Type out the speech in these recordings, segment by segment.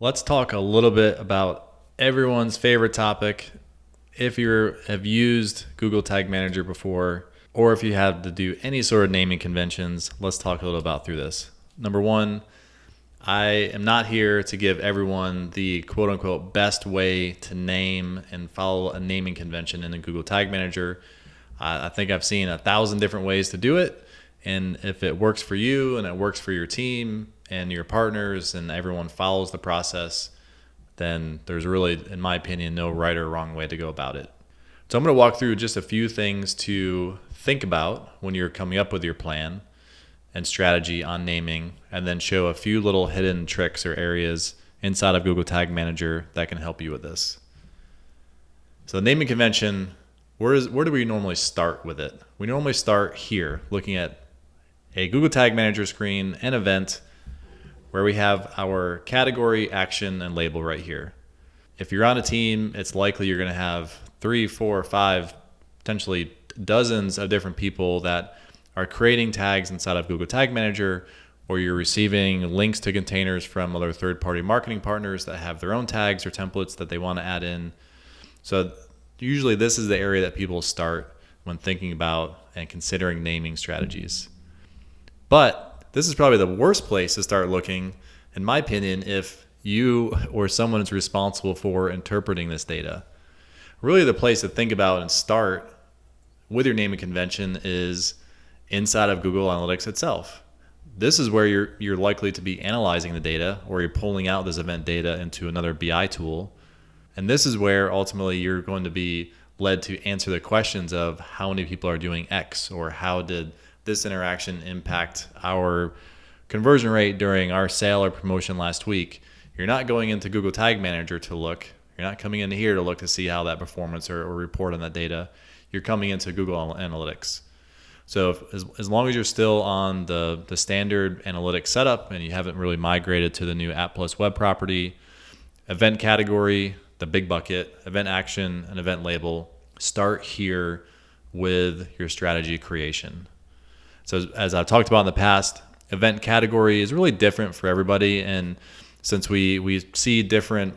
Let's talk a little bit about everyone's favorite topic. If you have used Google Tag Manager before, or if you have to do any sort of naming conventions, let's talk a little about through this. Number one, I am not here to give everyone the quote unquote best way to name and follow a naming convention in a Google Tag Manager. I think I've seen 1,000 different ways to do it. And if it works for you and it works for your team and your partners and everyone follows the process, then there's really, in my opinion, no right or wrong way to go about it. So I'm going to walk through just a few things to think about when you're coming up with your plan and strategy on naming, and then show a few little hidden tricks or areas inside of Google Tag Manager that can help you with this. So the naming convention, where do we normally start with it? We normally start here, looking at a Google Tag Manager screen, an event, where we have our category, action, and label right here. If you're on a team, it's likely you're going to have 3, 4, 5, potentially dozens of different people that are creating tags inside of Google Tag Manager, or you're receiving links to containers from other third-party marketing partners that have their own tags or templates that they want to add in. So usually this is the area that people start when thinking about and considering naming strategies. But this is probably the worst place to start looking, in my opinion, if you or someone is responsible for interpreting this data. Really the place to think about and start with your naming convention is inside of Google Analytics itself. This is where you're likely to be analyzing the data, or you're pulling out this event data into another BI tool. And this is where ultimately you're going to be led to answer the questions of how many people are doing X, or how did this interaction impact our conversion rate during our sale or promotion last week. You're not going into Google Tag Manager to look. You're not coming into here to look to see how that performance or report on that data. You're coming into Google Analytics. So as long as you're still on the standard analytics setup and you haven't really migrated to the new App Plus web property, event category, the big bucket, event action, and event label, start here with your strategy creation. So as I've talked about in the past, event category is really different for everybody. And since we see different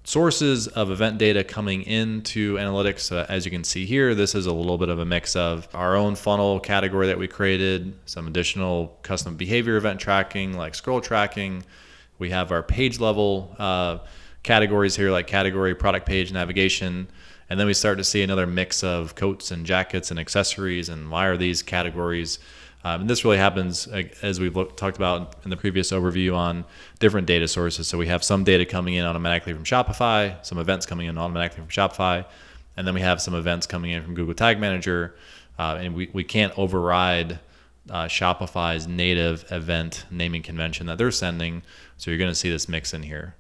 sources of event data coming into analytics, as you can see here, this is a little bit of a mix of our own funnel category that we created, some additional custom behavior event tracking like scroll tracking. We have our page level categories here like category, product page, navigation. And then we start to see another mix of coats and jackets and accessories, and why are these categories? And this really happens as we've talked about in the previous overview on different data sources. So we have some data coming in automatically from Shopify, some events coming in automatically from Shopify, and then we have some events coming in from Google Tag Manager. And we can't override Shopify's native event naming convention that they're sending. So you're going to see this mix in here.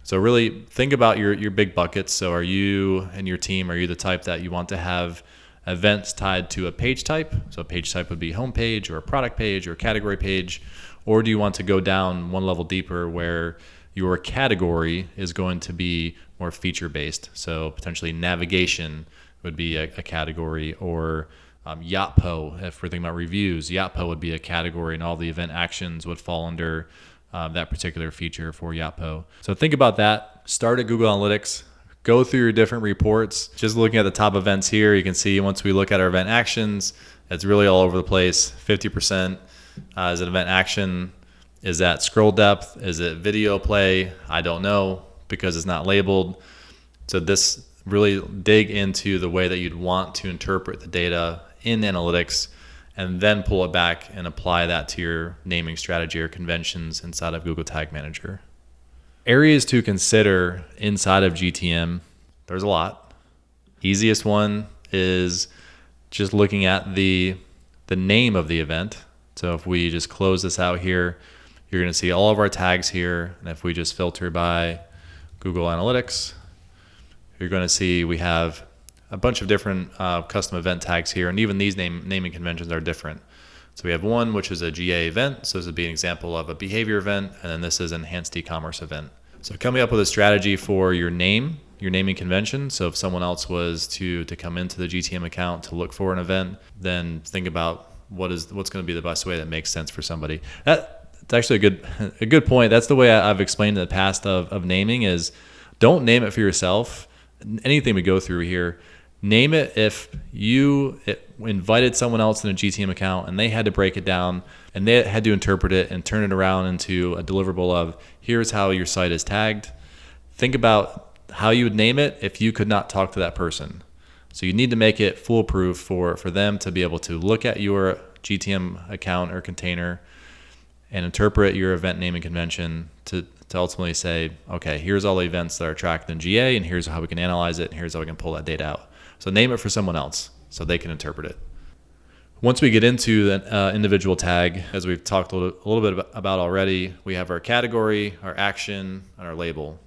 So really think about your big buckets. So are you and your team, are you the type that you want to have events tied to a page type? So a page type would be homepage or a product page or a category page. Or do you want to go down one level deeper where your category is going to be more feature based? So potentially navigation would be a category, or Yotpo, if we're thinking about reviews, Yotpo would be a category, and all the event actions would fall under that particular feature for Yotpo. So think about that. Start at Google Analytics. Go through your different reports. Just looking at the top events here, you can see once we look at our event actions, it's really all over the place. 50% is an event action. Is that scroll depth? Is it video play? I don't know, because it's not labeled. So this really dig into the way that you'd want to interpret the data in analytics, and then pull it back and apply that to your naming strategy or conventions inside of Google Tag Manager. Areas to consider inside of GTM, there's a lot. Easiest one is just looking at the name of the event. So if we just close this out here, you're going to see all of our tags here. And if we just filter by Google Analytics, you're going to see we have a bunch of different custom event tags here, and even these naming conventions are different. So we have one which is a GA event, so this would be an example of a behavior event, and then this is an enhanced e-commerce event. So coming up with a strategy for your naming convention. So if someone else was to come into the GTM account to look for an event, then think about what's going to be the best way that makes sense for somebody. it's actually a good point. That's the way I've explained in the past of naming is don't name it for yourself. Anything we go through here, name it if you invited someone else in a GTM account and they had to break it down and they had to interpret it and turn it around into a deliverable of here's how your site is tagged. Think about how you would name it if you could not talk to that person. So you need to make it foolproof for them to be able to look at your GTM account or container and interpret your event naming convention to ultimately say, okay, here's all the events that are tracked in GA, and here's how we can analyze it, and here's how we can pull that data out. So name it for someone else so they can interpret it. Once we get into the individual tag, as we've talked a little bit about already, we have our category, our action, and our label.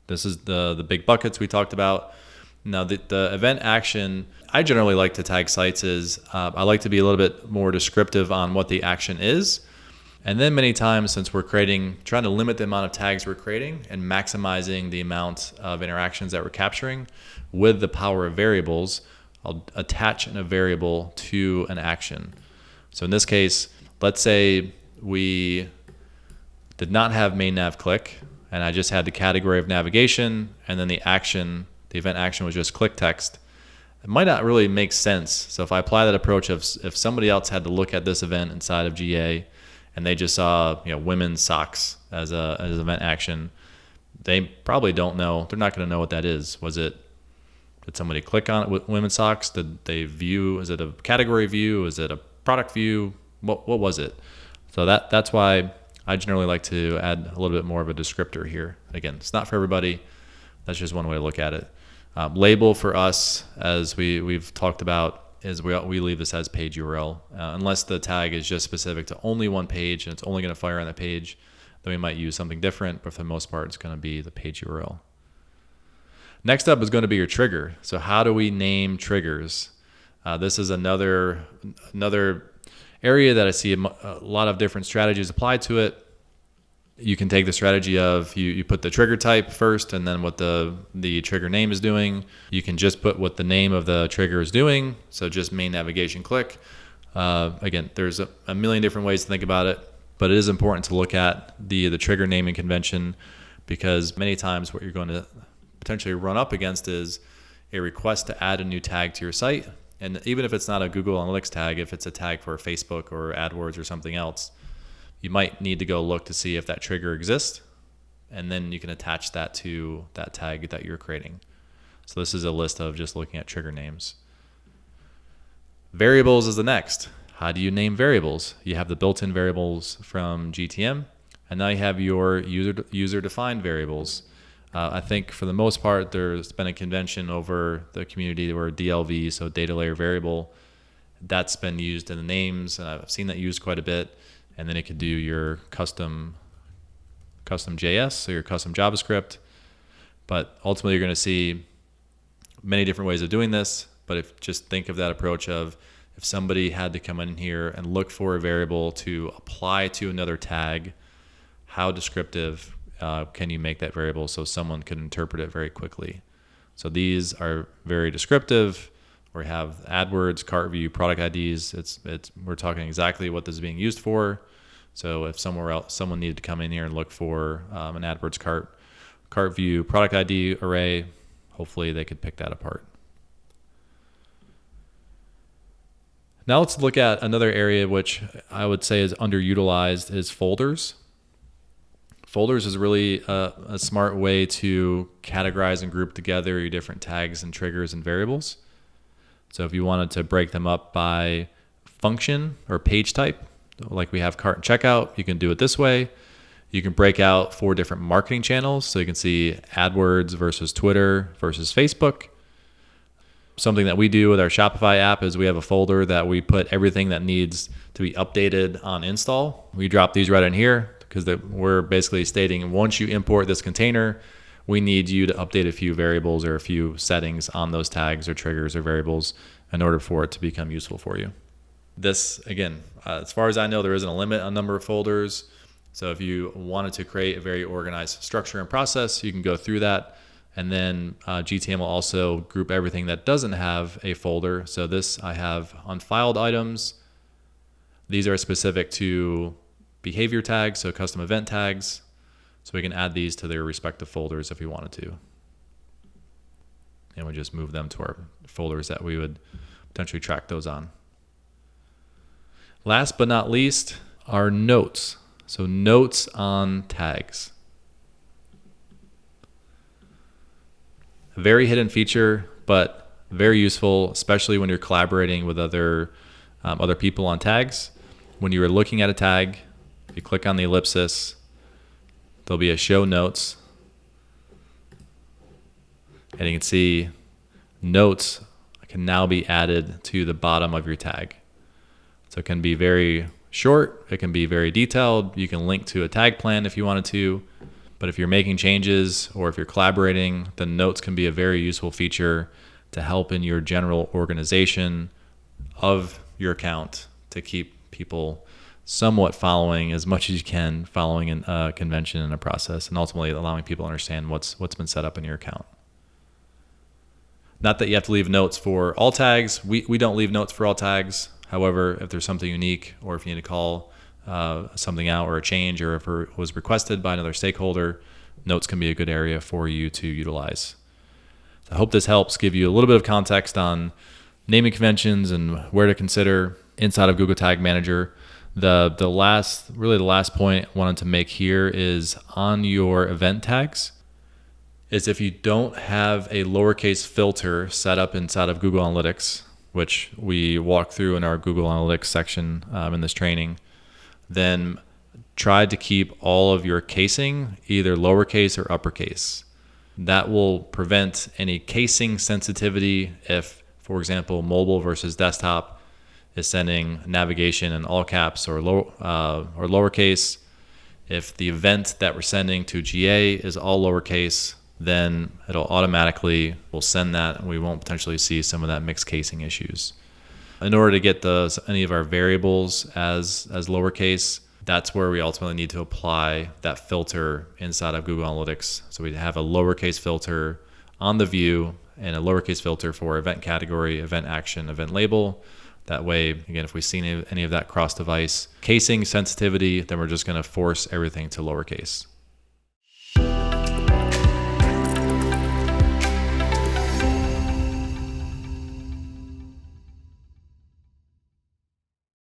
This is the big buckets we talked about. Now, the event action, I generally like to tag sites is I like to be a little bit more descriptive on what the action is. And then many times, since we're trying to limit the amount of tags we're creating and maximizing the amount of interactions that we're capturing with the power of variables, I'll attach a variable to an action. So in this case, let's say we did not have main nav click, and I just had the category of navigation, and then the event action was just click text. It might not really make sense. So if I apply that approach of if somebody else had to look at this event inside of GA and they just saw women's socks as an event action, they probably don't know. They're not going to know what that is. Did somebody click on it with women's socks? Did they view? Is it a category view? Is it a product view? What was it? So that's why I generally like to add a little bit more of a descriptor here. Again, it's not for everybody. That's just one way to look at it. Label for us, as we've talked about, is we leave this as page URL. Unless the tag is just specific to only one page and it's only going to fire on that page, then we might use something different, but for the most part, it's going to be the page URL. Next up is going to be your trigger. So how do we name triggers? This is another area that I see a lot of different strategies applied to it. You can take the strategy of you put the trigger type first and then what the trigger name is doing. You can just put what the name of the trigger is doing. So just main navigation click. Again, there's a million different ways to think about it, but it is important to look at the trigger naming convention, because many times what you're going to potentially run up against is a request to add a new tag to your site. And even if it's not a Google Analytics tag, if it's a tag for Facebook or AdWords or something else, you might need to go look to see if that trigger exists, and then you can attach that to that tag that you're creating. So this is a list of just looking at trigger names. Variables is the next. How do you name variables? You have the built-in variables from GTM, and now you have your user-defined variables. I think for the most part, there's been a convention over the community where DLV, so data layer variable, that's been used in the names, and I've seen that used quite a bit. And then it could do your custom JS, so your custom JavaScript. But ultimately, you're going to see many different ways of doing this. But just think of that approach of if somebody had to come in here and look for a variable to apply to another tag, how descriptive can you make that variable so someone could interpret it very quickly? So these are very descriptive. We have AdWords, cart view, product IDs. We're talking exactly what this is being used for. So if someone needed to come in here and look for an AdWords cart view, product ID array, hopefully they could pick that apart. Now let's look at another area which I would say is underutilized is folders. Folders is really a smart way to categorize and group together your different tags and triggers and variables. So if you wanted to break them up by function or page type, like we have cart and checkout, you can do it this way. You can break out 4 different marketing channels. So you can see AdWords versus Twitter versus Facebook. Something that we do with our Shopify app is we have a folder that we put everything that needs to be updated on install. We drop these right in here because we're basically stating once you import this container, we need you to update a few variables or a few settings on those tags or triggers or variables in order for it to become useful for you. This, again, as far as I know, there isn't a limit on number of folders. So if you wanted to create a very organized structure and process, you can go through that. And then GTM will also group everything that doesn't have a folder. So this I have unfiled items. These are specific to behavior tags, so custom event tags. So we can add these to their respective folders if we wanted to. And we just move them to our folders that we would potentially track those on. Last but not least are notes. So notes on tags. A very hidden feature, but very useful, especially when you're collaborating with other people on tags. When you are looking at a tag, if you click on the ellipsis, there'll be a show notes. And you can see notes can now be added to the bottom of your tag. So it can be very short, it can be very detailed. You can link to a tag plan if you wanted to. But if you're making changes or if you're collaborating, the notes can be a very useful feature to help in your general organization of your account to keep people somewhat following as much as you can, following a convention and a process, and ultimately allowing people to understand what's been set up in your account. Not that you have to leave notes for all tags. We don't leave notes for all tags. However, if there's something unique or if you need to call something out or a change, or if it was requested by another stakeholder, notes can be a good area for you to utilize. So I hope this helps give you a little bit of context on naming conventions and where to consider inside of Google Tag Manager. The last point I wanted to make here is on your event tags, is if you don't have a lowercase filter set up inside of Google Analytics, which we walk through in our Google Analytics section in this training, then try to keep all of your casing either lowercase or uppercase. That will prevent any casing sensitivity if, for example, mobile versus desktop is sending navigation in all caps or lowercase. If the event that we're sending to GA is all lowercase, then it'll automatically will send that, and we won't potentially see some of that mixed casing issues. In order to get any of our variables as lowercase, that's where we ultimately need to apply that filter inside of Google Analytics. So we have a lowercase filter on the view and a lowercase filter for event category, event action, event label. That way, again, if we see any of that cross-device casing sensitivity, then we're just going to force everything to lowercase.